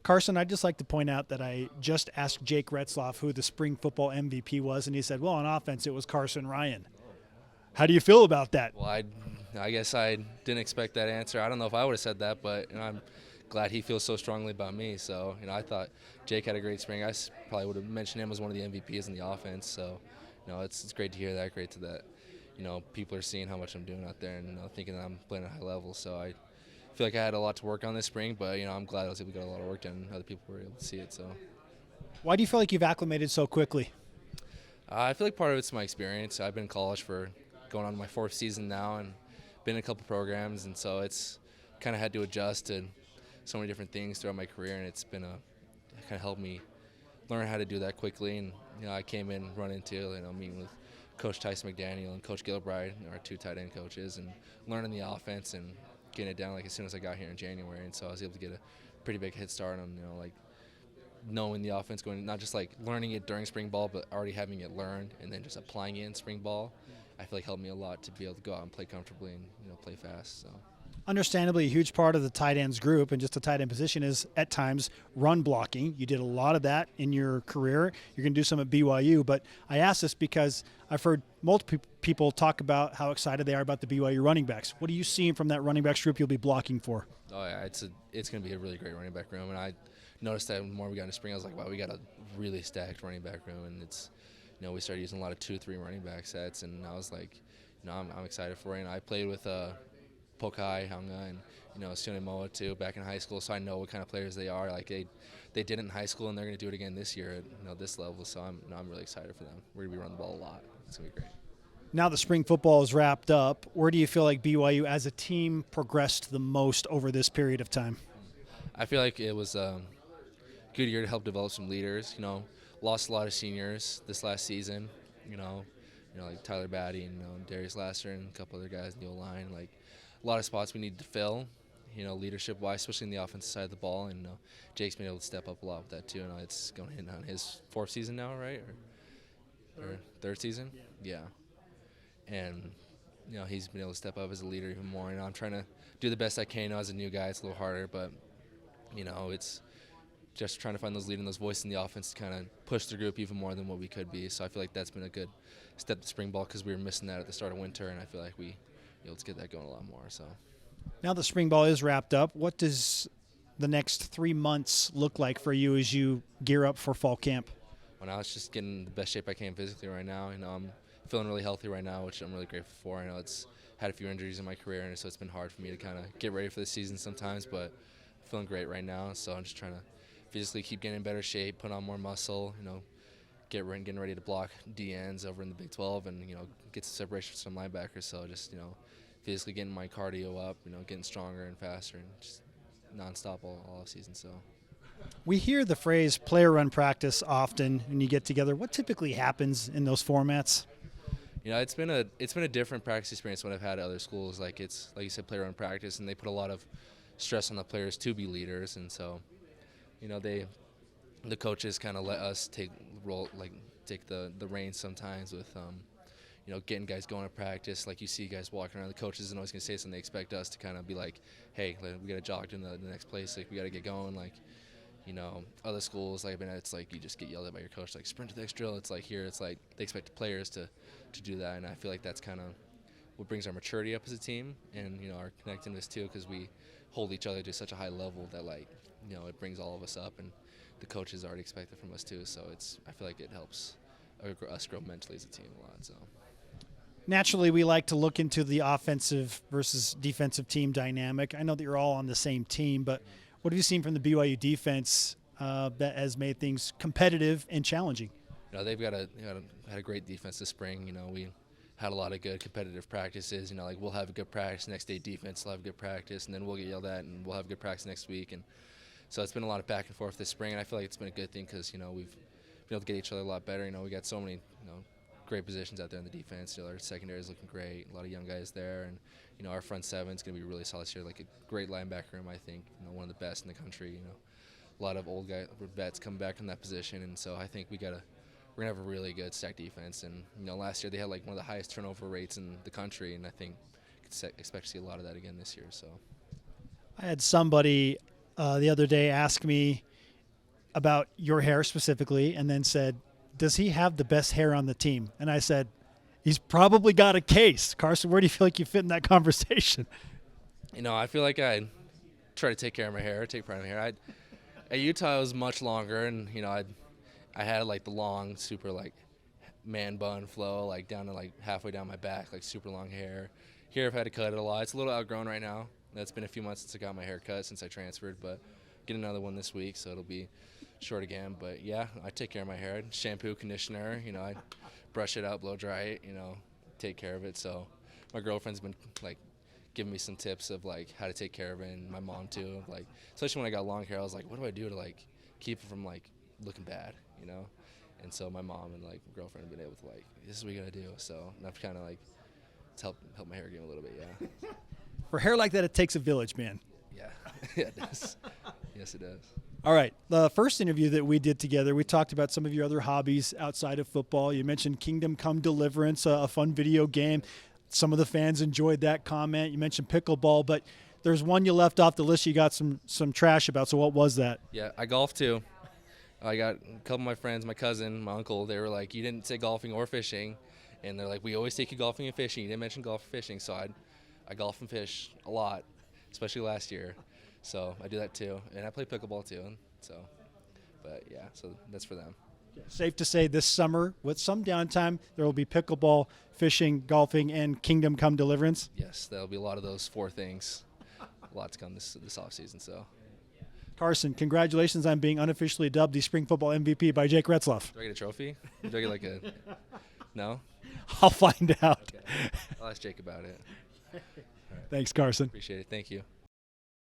Carson, I'd just like to point out that I just asked Jake Retzlaff who the spring football MVP was, and he said, well, on offense, it was Carsen Ryan. How do you feel about that? Well, I guess I didn't expect that answer. I don't know if I would have said that, but I'm glad he feels so strongly about me. So, I thought Jake had a great spring. Probably would have mentioned him as one of the MVPs in the offense. So, it's great to hear that. Great to that. People are seeing how much I'm doing out there and thinking that I'm playing at a high level. So I feel like I had a lot to work on this spring, but I'm glad I was able to get a lot of work done. And other people were able to see it. So Why do you feel like you've acclimated so quickly? I feel like part of it's my experience. I've been in college for going on my fourth season now and been in a couple programs, and so it's kind of had to adjust to so many different things throughout my career, and it's been kind of helped me learn how to do that quickly. And I came in run into meeting with Coach Tyson McDaniel and Coach Gilbride, our two tight end coaches, and learning the offense and getting it down like as soon as I got here in January. And so I was able to get a pretty big head start on like knowing the offense, going not just like learning it during spring ball, but already having it learned and then just applying it in spring ball. I feel like helped me a lot to be able to go out and play comfortably and play fast. So. Understandably, a huge part of the tight ends group and just the tight end position is at times run blocking. You did a lot of that in your career. You're going to do some at BYU, but I ask this because I've heard multiple people talk about how excited they are about the BYU running backs. What are you seeing from that running backs group you'll be blocking for? Oh yeah, it's going to be a really great running back room, and I noticed that the more we got into spring, I was like, wow, we got a really stacked running back room, and it's we started using a lot of 2-3 running back sets, and I was like, I'm excited for it. And I played with Pokai, Hanga, and Sione Moa too back in high school, so I know what kind of players they are. Like they did it in high school, and they're going to do it again this year at this level. So I'm really excited for them. We're going to be running the ball a lot. It's going to be great. Now the spring football is wrapped up. Where do you feel like BYU as a team progressed the most over this period of time? I feel like it was a good year to help develop some leaders. Lost a lot of seniors this last season. Like Tyler Batty and Darius Lasser and a couple other guys in the O-line. Like a lot of spots we need to fill. Leadership-wise, especially in the offensive side of the ball, and Jake's been able to step up a lot with that too. It's going in on his fourth season now, right, or third season? Yeah. And he's been able to step up as a leader even more. I'm trying to do the best I can. As a new guy, it's a little harder, but it's just trying to find those leaders and those voices in the offense to kind of push the group even more than what we could be. So I feel like that's been a good step to spring ball because we were missing that at the start of winter, and I feel like we able to get that going a lot more. So now the spring ball is wrapped up. What does the next 3 months look like for you as you gear up for fall camp? Well, now it's just getting the best shape I can physically right now. I'm feeling really healthy right now, which I'm really grateful for. I know it's had a few injuries in my career, and so it's been hard for me to kind of get ready for the season sometimes, but I'm feeling great right now. So I'm just trying to physically keep getting in better shape, put on more muscle, getting ready to block DNs over in the Big 12 and, get some separation from some linebackers. So just, physically getting my cardio up, getting stronger and faster and just nonstop all season. So we hear the phrase player run practice often when you get together. What typically happens in those formats? It's been a different practice experience when I've had at other schools. Like it's like you said, player run practice, and they put a lot of stress on the players to be leaders, and so the coaches kind of let us take the reins sometimes with getting guys going to practice. Like you see guys walking around, the coaches isn't always going to say something. They expect us to kind of be like, hey, we got to jog to the next place. Like we got to get going. Like other schools, like it's like you just get yelled at by your coach, like sprint to the next drill. It's like here, it's like they expect the players to do that, and I feel like that's kind of what brings our maturity up as a team and our connectedness too, because we hold each other to such a high level that it brings all of us up, and the coaches already expect it from us too. So I feel like it helps us grow mentally as a team a lot. So naturally, we like to look into the offensive versus defensive team dynamic. I know that you're all on the same team, but what have you seen from the BYU defense that has made things competitive and challenging? They've had a great defense this spring. We had a lot of good competitive practices. We'll have a good practice next day. Defense will have a good practice, and then we'll get yelled at, and we'll have a good practice next week. And so it's been a lot of back and forth this spring, and I feel like it's been a good thing because we've been able to get each other a lot better. We got so many great positions out there in the defense. Our secondary is looking great. A lot of young guys there, and our front seven is going to be really solid this year. Like a great linebacker room, I think. One of the best in the country. A lot of old guys, vets coming back from that position, and so I think we're gonna have a really good stack defense. And last year they had like one of the highest turnover rates in the country, and I think expect to see a lot of that again this year. So I had somebody the other day ask me about your hair specifically, and then said, does he have the best hair on the team? And I said, he's probably got a case. Carsen, where do you feel like you fit in that conversation? I feel like I try to take care of my hair, take pride in my hair. At Utah, it was much longer, and I had like the long, super like man bun flow, like down to like halfway down my back, like super long hair. Here, I've had to cut it a lot. It's a little outgrown right now. It's been a few months since I got my hair cut since I transferred, but get another one this week, so it'll be short again. But yeah, I take care of my hair. Shampoo, conditioner. I brush it out, blow dry it. Take care of it. So my girlfriend's been like giving me some tips of like how to take care of it, and my mom too. Like, especially when I got long hair, I was like, what do I do to like keep it from like looking bad, And so my mom and like girlfriend have been able to like, this is what we gotta do. So and I've kind of like it's help my hair game a little bit, yeah. For hair like that, it takes a village, man. Yeah, yeah, it does. Yes, it does. All right. The first interview that we did together, we talked about some of your other hobbies outside of football. You mentioned Kingdom Come Deliverance, a fun video game. Some of the fans enjoyed that comment. You mentioned pickleball, but there's one you left off the list you got some trash about. So what was that? Yeah, I golf too. I got a couple of my friends, my cousin, my uncle, they were like, you didn't say golfing or fishing. And they're like, we always take you golfing and fishing. You didn't mention golf or fishing. So I golf and fish a lot, especially last year. So I do that too. And I play pickleball too. So, but yeah, so that's for them. Safe to say this summer, with some downtime, there will be pickleball, fishing, golfing, and Kingdom Come Deliverance? Yes, there'll be a lot of those 4 things. A lot to come this offseason. So, Carsen, congratulations on being unofficially dubbed the spring football MVP by Jake Retzlaff. Do I get a trophy? Do I get like a – no? I'll find out. Okay. I'll ask Jake about it. All right. Thanks, Carsen. Appreciate it. Thank you.